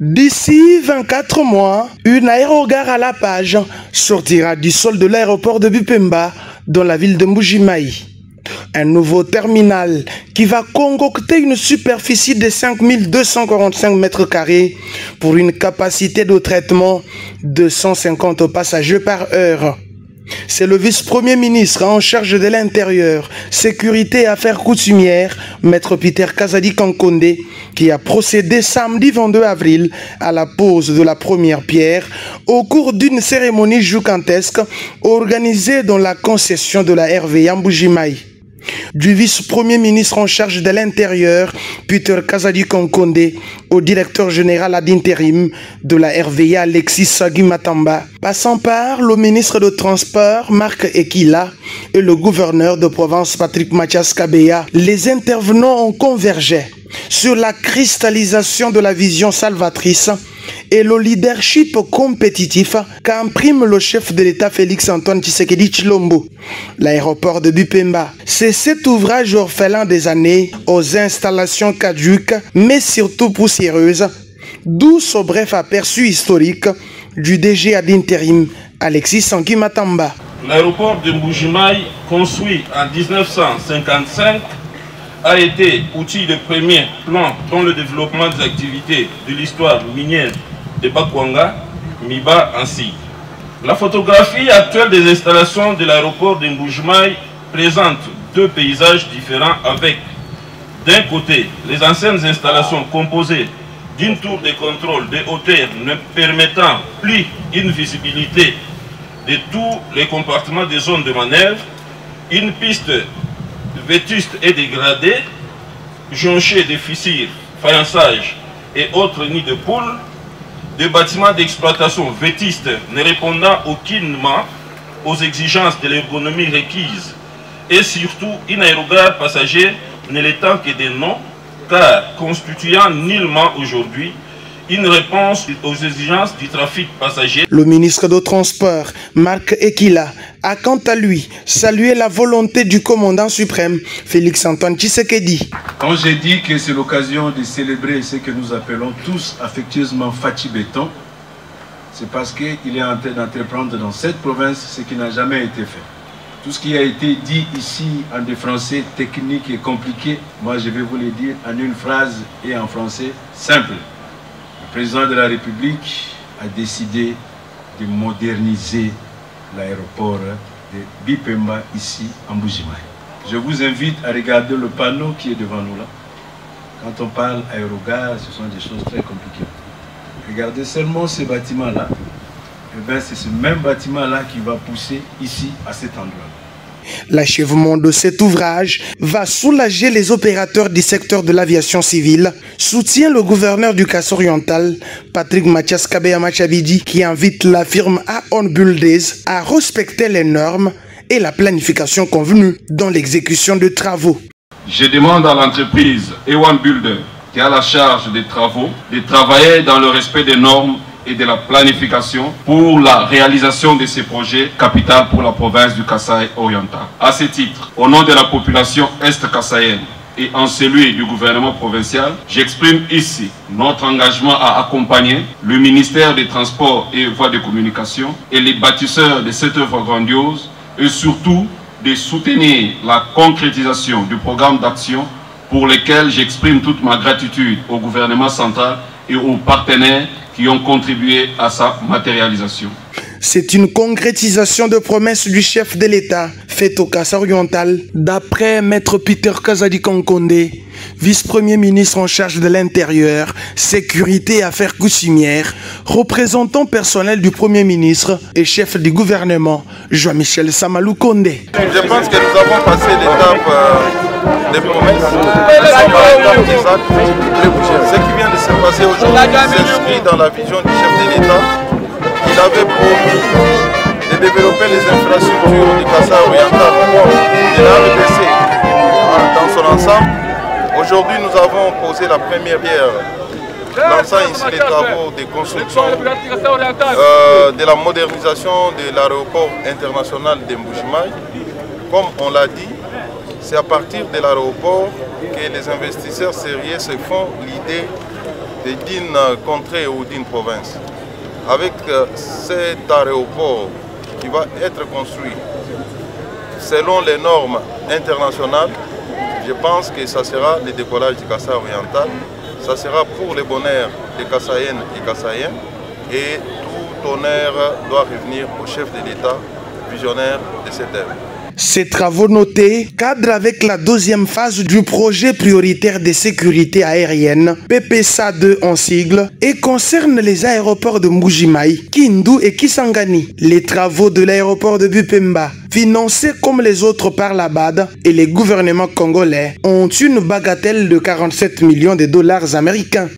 D'ici 24 mois, une aérogare à la page sortira du sol de l'aéroport de Bipemba dans la ville de Mbuji-Mayi. Un nouveau terminal qui va concocter une superficie de 5245 mètres carrés pour une capacité de traitement de 150 passagers par heure. C'est le vice-premier ministre en charge de l'Intérieur, Sécurité et Affaires coutumières, Maître Peter Kazadi Kankonde, qui a procédé samedi 22 avril à la pose de la première pierre au cours d'une cérémonie joukantesque organisée dans la concession de la RVA Mbuji-Mayi. Du vice-premier ministre en charge de l'Intérieur, Peter Kazadi Kankonde, au directeur général ad intérim de la RVA, Alexis Sagimatamba, passant par le ministre de Transport, Marc Ekila, et le gouverneur de province, Patrick Mathias Kabeya, les intervenants ont convergé sur la cristallisation de la vision salvatrice et le leadership compétitif qu'imprime le chef de l'État Félix-Antoine Tshisekedi Tshilombo. L'aéroport de Bipemba, c'est cet ouvrage orphelin des années aux installations caduques mais surtout poussiéreuses, d'où ce bref aperçu historique du DG ad intérim Alexis Sagimatamba. L'aéroport de Mbuji-Mayi, construit en 1955, a été outil de premier plan dans le développement des activités de l'histoire minière de Bakwanga, Miba ainsi. La photographie actuelle des installations de l'aéroport de Mbuji-Mayi présente deux paysages différents avec, d'un côté, les anciennes installations composées d'une tour de contrôle de hauteur ne permettant plus une visibilité de tous les compartiments des zones de manœuvre, une piste vétuste et dégradée, jonchée de fissures, faïençages et autres nids de poules, des bâtiments d'exploitation vétustes ne répondant aucunement aux exigences de l'ergonomie requises, et surtout une aérogare passager ne l'étant que des noms, car constituant nullement aujourd'hui une réponse aux exigences du trafic passager. Le ministre des Transports, Marc Ekila, a quant à lui salué la volonté du commandant suprême, Félix-Antoine Tshisekedi. Quand j'ai dit que c'est l'occasion de célébrer ce que nous appelons tous affectueusement Fachi Béton, c'est parce qu'il est en train d'entreprendre dans cette province ce qui n'a jamais été fait. Tout ce qui a été dit ici en des français techniques et compliqués, moi je vais vous le dire en une phrase et en français simple. Le président de la République a décidé de moderniser l'aéroport de Bipemba ici en Mbuji-Mayi. Je vous invite à regarder le panneau qui est devant nous là. Quand on parle aérogare, ce sont des choses très compliquées. Regardez seulement ce bâtiment-là. Eh bien, c'est ce même bâtiment-là qui va pousser ici à cet endroit. L'achèvement de cet ouvrage va soulager les opérateurs du secteur de l'aviation civile, soutient le gouverneur du Kasaï-Oriental, Patrick Mathias Kabeya Machabidi, qui invite la firme Aon Builders à respecter les normes et la planification convenue dans l'exécution de travaux. Je demande à l'entreprise Aon Builder, qui a la charge des travaux, de travailler dans le respect des normes et de la planification pour la réalisation de ces projets capitaux pour la province du Kasaï-Oriental. À ce titre, au nom de la population est-kassaïenne et en celui du gouvernement provincial, j'exprime ici notre engagement à accompagner le ministère des Transports et Voies de Communication et les bâtisseurs de cette œuvre grandiose et surtout de soutenir la concrétisation du programme d'action pour lequel j'exprime toute ma gratitude au gouvernement central et aux partenaires qui ont contribué à sa matérialisation. C'est une concrétisation de promesses du chef de l'État faite au Kasaï-Oriental, d'après Maître Peter Kazadi Kankonde, vice-premier ministre en charge de l'Intérieur, Sécurité et Affaires coutumières, représentant personnel du Premier ministre et chef du gouvernement, Jean-Michel Samalou Konde. Je pense que nous avons passé l'étape des promesses, ce qui vient de se passer aujourd'hui s'inscrit dans la vision du chef de l'État. Il avait promis de développer les infrastructures du Kasaï-Oriental de la RDC dans son ensemble. Aujourd'hui, nous avons posé la première pierre, lançant ici les travaux de construction de la modernisation de l'aéroport international de Mbuji-Mayi. Comme on l'a dit, c'est à partir de l'aéroport que les investisseurs sérieux se font l'idée d'une contrée ou d'une province. Avec cet aéroport qui va être construit selon les normes internationales, je pense que ça sera le décollage du Kasaï oriental. Ça sera pour le bonheur des Kasaïennes et Kasaïens. Et tout honneur doit revenir au chef de l'État, visionnaire de cette œuvre. Ces travaux notés cadrent avec la deuxième phase du projet prioritaire de sécurité aérienne, PPSA 2 en sigle, et concernent les aéroports de Mbuji-Mayi, Kindu et Kisangani. Les travaux de l'aéroport de Bupemba, financés comme les autres par la BAD et les gouvernements congolais, ont une bagatelle de 47 millions de dollars américains.